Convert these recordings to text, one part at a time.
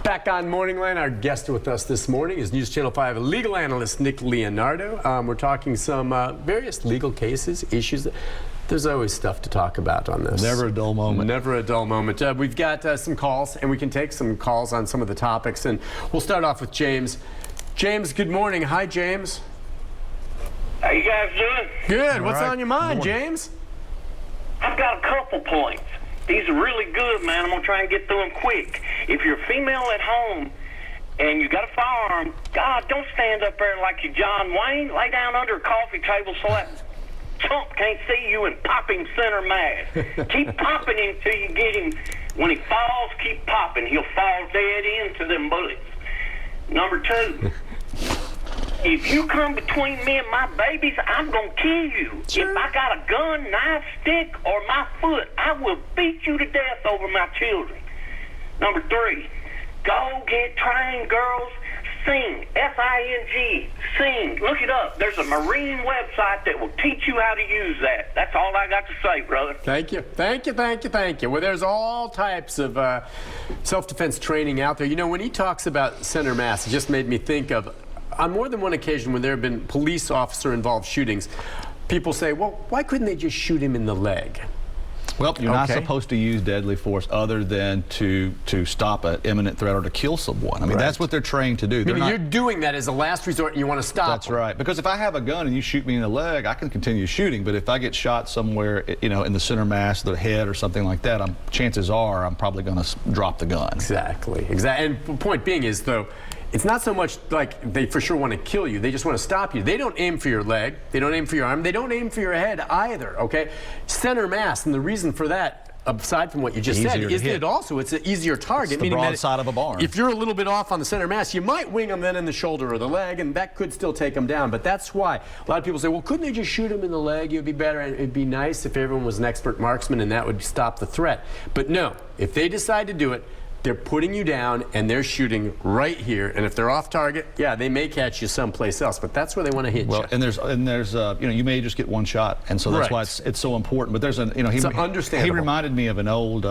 Back on MorningLine, our guest with us this morning is News Channel 5 legal analyst Nick Leonardo. We're talking some various legal cases, issues. There's always stuff to talk about on this. Never a dull moment. Never a dull moment. We've got some calls, and we can take some calls on some of the topics. And we'll start off with James. James, good morning. Hi, James. How you guys doing? Good. What's on your mind, James? I've got a couple points. These are really good, man. I'm going to try and get through them quick. If you're a female at home and you got a firearm, God, don't stand up there like you're John Wayne. Lay down under a coffee table so that chump can't see you and pop him center mass. Keep popping him till you get him. When he falls, keep popping. He'll fall dead into them bullets. Number two, if you come between me and my babies, I'm going to kill you. Sure. If I got a gun, knife, stick, or my foot, I will beat you to death over my children. Number three, go get trained girls. Sing, S-I-N-G, sing. Look it up. There's a Marine website that will teach you how to use that. That's all I got to say, brother. Thank you. Thank you, thank you, thank you. Well, there's all types of self-defense training out there. You know, when he talks about center mass, it just made me think of, on more than one occasion when there have been police officer-involved shootings, people say, well, why couldn't they just shoot him in the leg? Well, you're not supposed to use deadly force other than to stop an imminent threat or to kill someone. I mean, that's what they're trained to do. You're doing that as a last resort and you want to stop That's right. Because if I have a gun and you shoot me in the leg, I can continue shooting. But if I get shot somewhere, you know, in the center mass, the head or something like that, chances are I'm probably going to drop the gun. Exactly. And the point being is, though, it's not so much like they for sure want to kill you. They just want to stop you. They don't aim for your leg. They don't aim for your arm. They don't aim for your head either, okay? Center mass, and the reason for that, aside from what you just said, is that it's an easier target. It's the broadside of a barn. If you're a little bit off on the center mass, you might wing them then in the shoulder or the leg, and that could still take them down. But that's why a lot of people say, well, couldn't they just shoot him in the leg? It would be better, and it'd be nice if everyone was an expert marksman, and that would stop the threat. But no, if they decide to do it, they're putting you down and they're shooting right here. And if they're off target, yeah, they may catch you someplace else, but that's where they want to hit you. And there's you know, you may just get one shot, and so that's why it's so important. But there's he reminded me of an old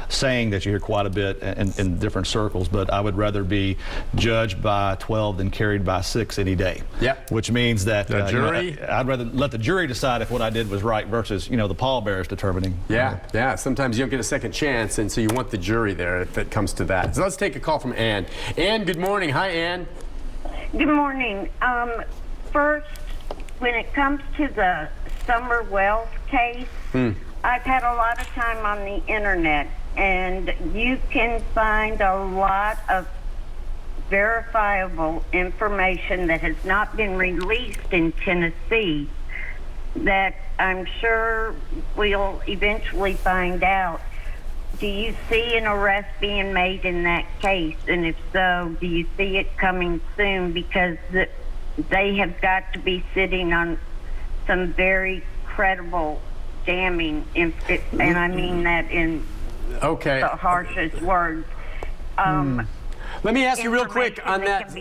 saying that you hear quite a bit in different circles, but I would rather be judged by 12 than carried by 6 any day. Yeah. Which means that the jury, I'd rather let the jury decide if what I did was right versus, you know, the pallbearers determining. Yeah. Sometimes you don't get a second chance, and so you want the jury there if it comes to that. So let's take a call from Ann. Ann, good morning. Hi, Ann. Good morning. First, when it comes to the Summer Wells case, I've had a lot of time on the internet, and you can find a lot of verifiable information that has not been released in Tennessee that I'm sure we'll eventually find out. Do you see an arrest being made in that case? And if so, do you see it coming soon? Because they have got to be sitting on some very credible damning, and I mean that in the harshest words. Let me ask you real quick on that.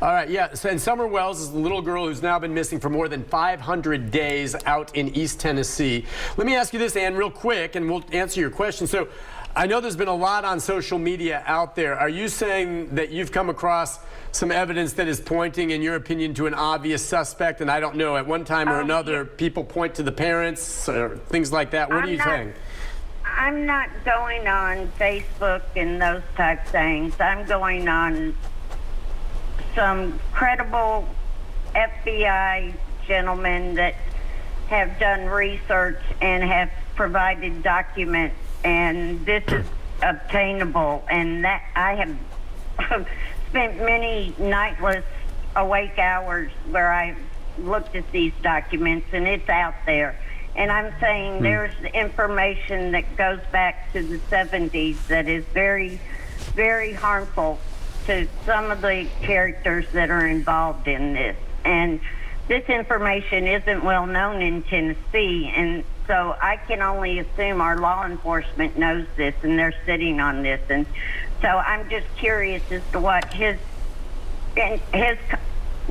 All right, yeah. So, and Summer Wells is the little girl who's now been missing for more than 500 days out in East Tennessee. Let me ask you this, Ann, real quick, and we'll answer your question. So, I know there's been a lot on social media out there. Are you saying that you've come across some evidence that is pointing, in your opinion, to an obvious suspect? And I don't know, at one time or another, people point to the parents or things like that. What are you saying? I'm not going on Facebook and those type things. I'm going on some credible FBI gentlemen that have done research and have provided documents, and this is obtainable. And that I have spent many nightless awake hours where I've looked at these documents, and it's out there. And I'm saying there's information that goes back to the 70s that is very, very harmful to some of the characters that are involved in this. And this information isn't well known in Tennessee, and so I can only assume our law enforcement knows this and they're sitting on this. And so I'm just curious as to what his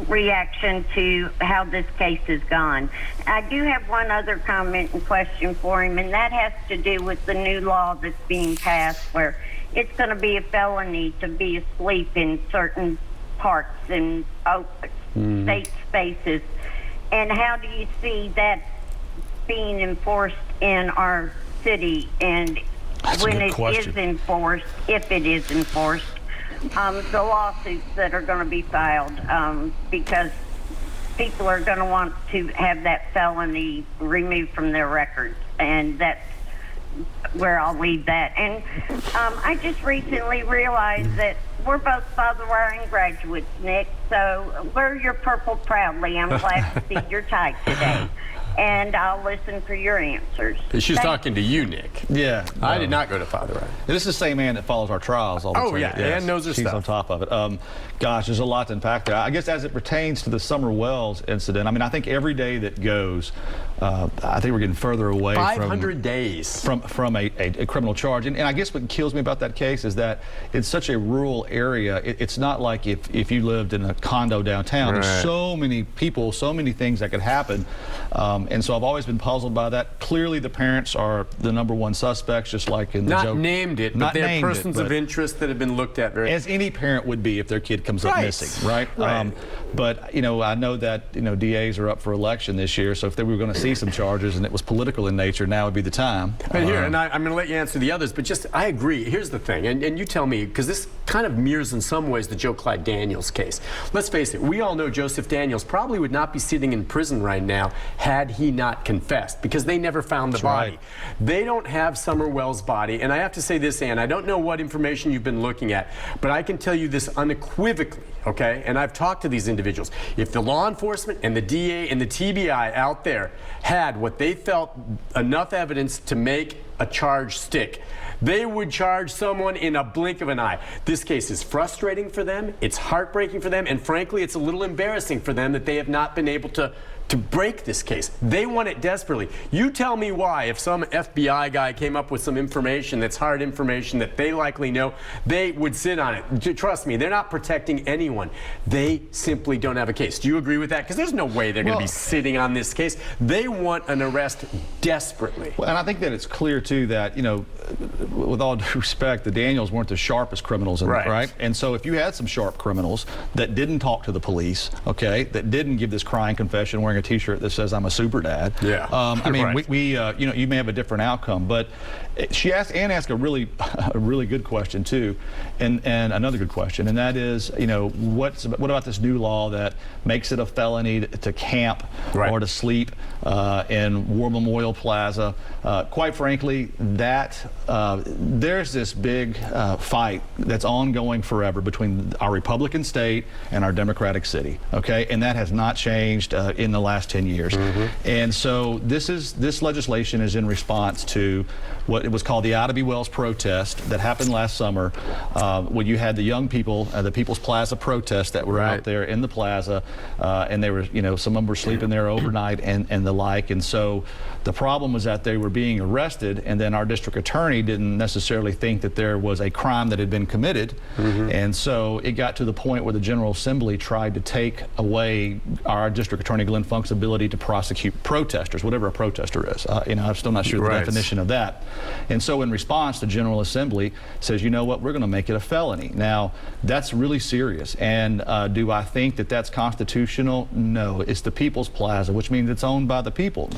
reaction to how this case has gone. I do have one other comment and question for him, and that has to do with the new law that's being passed where it's going to be a felony to be asleep in certain parks and state spaces. And how do you see that being enforced in our city? And when it is enforced, if it is enforced, the lawsuits that are going to be filed, because people are going to want to have that felony removed from their records, and that's where I'll leave that. And I just recently realized that we're both father wiring graduates, Nick, so wear your purple proudly. I'm glad to see your tie today. And I'll listen for your answers. She's talking to you, Nick. Yeah. I did not go to Father Ryan. This is the same man that follows our trials all the time. Oh, yeah. Yes. Ann knows her She's stuff. on top of it. Gosh, there's a lot to unpack there. I guess as it pertains to the Summer Wells incident, I mean, I think every day that goes, I think we're getting further away 500 days from a criminal charge. And I guess what kills me about that case is that it's such a rural area. It's not like if you lived in a condo downtown. Right. There's so many people, so many things that could happen. And so I've always been puzzled by that. Clearly, the parents are the #1 suspects, just like in the not joke. named it, but they're persons of interest that have been looked at very. As any parent would be if their kid comes up missing, right? But you know, I know that DAs are up for election this year, so if they were going to see some charges and it was political in nature, now would be the time. And here, and I'm going to let you answer the others, but just I agree. Here's the thing, and you tell me, because this kind of mirrors in some ways the Joe Clyde Daniels case. Let's face it, we all know Joseph Daniels probably would not be sitting in prison right now had he not confessed, because they never found the body. They don't have Summer Wells' body, and I have to say this, Ann, I don't know what information you've been looking at, but I can tell you this unequivocally, okay? And I've talked to these individuals. If the law enforcement and the DA and the TBI out there had what they felt enough evidence to make a charge stick, they would charge someone in a blink of an eye. This case is frustrating for them, it's heartbreaking for them, and frankly, it's a little embarrassing for them that they have not been able to break this case. They want it desperately. You tell me why, if some FBI guy came up with some information that's hard information that they likely know, they would sit on it. Trust me, they're not protecting anyone. They simply don't have a case. Do you agree with that? Because there's no way they're going to be sitting on this case. They want an arrest desperately. Well, and I think that it's clear, too, that, you know, with all due respect, the Daniels weren't the sharpest criminals, right? And so if you had some sharp criminals that didn't talk to the police, okay, that didn't give this crying confession wearing a T-shirt that says "I'm a super dad." Yeah. I mean, you know, you may have a different outcome, but Ann asked a really good question too, and another good question, and that is, you know, what about this new law that makes it a felony to camp or to sleep in War Memorial Plaza? Quite frankly, there's this big fight that's ongoing forever between our Republican state and our Democratic city. Okay, and that has not changed in the last 10 years. And so this legislation is in response to what it was called the Ida B. Wells protest that happened last summer, when you had the young people, the People's Plaza protest that were out there in the plaza, and they were, you know, some of them were sleeping there overnight and the like. And so the problem was that they were being arrested, and then our district attorney didn't necessarily think that there was a crime that had been committed. And so it got to the point where the General Assembly tried to take away our district attorney Glenn Funk's ability to prosecute protesters, whatever a protester is. You know, I'm still not sure the definition of that. And so in response, the General Assembly says, you know what, we're going to make it a felony. Now, that's really serious. And do I think that that's constitutional? No. It's the People's Plaza, which means it's owned by the people.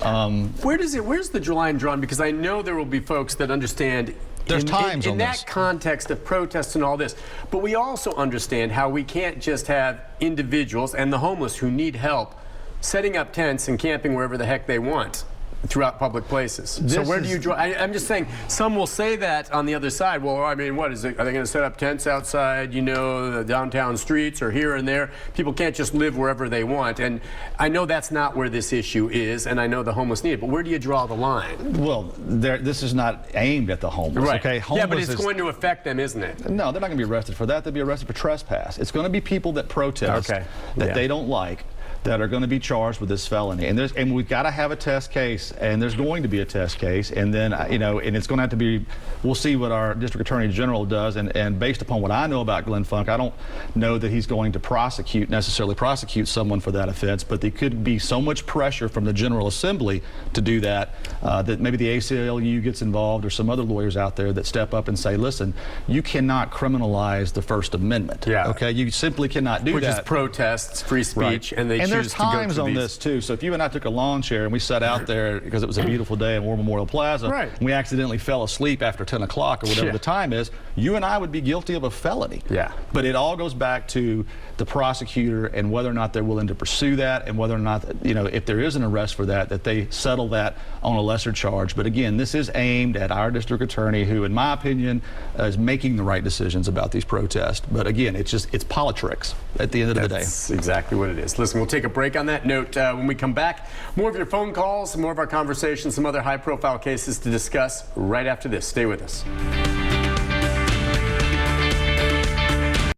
Where's the line drawn? Because I know there will be folks that understand there's times in that context of protests and all this, but we also understand how we can't just have individuals and the homeless who need help setting up tents and camping wherever the heck they want throughout public places. So where do you draw? I'm just saying, some will say that on the other side. Well, I mean, what is it? Are they going to set up tents outside, you know, the downtown streets or here and there? People can't just live wherever they want. And I know that's not where this issue is, and I know the homeless need it. But where do you draw the line? Well, this is not aimed at the homeless. Okay, homeless yeah, but it's going to affect them, isn't it? No, they're not going to be arrested for that. They'll be arrested for trespass. It's going to be people that protest that they don't like, that are going to be charged with this felony. And we've got to have a test case, and there's going to be a test case. And then, and it's going to have to be, we'll see what our district attorney general does. And based upon what I know about Glenn Funk, I don't know that he's going to necessarily prosecute someone for that offense, but there could be so much pressure from the General Assembly to do that, that maybe the ACLU gets involved or some other lawyers out there that step up and say, listen, you cannot criminalize the First Amendment. Yeah. Okay, you simply cannot do that. Which is protests, free speech, right. and there's times on this too. So if you and I took a lawn chair and we sat out there because it was a beautiful day in War Memorial Plaza, right. and we accidentally fell asleep after 10 o'clock or whatever the time is, you and I would be guilty of a felony. Yeah. But it all goes back to the prosecutor and whether or not they're willing to pursue that, and whether or not, if there is an arrest for that they settle that on a lesser charge. But again, this is aimed at our district attorney, who, in my opinion, is making the right decisions about these protests. But again, it's politics at the end of the day. That's exactly what it is. Listen, we'll take a break on that note. When we come back, more of your phone calls, more of our conversations, some other high-profile cases to discuss right after this. Stay with us.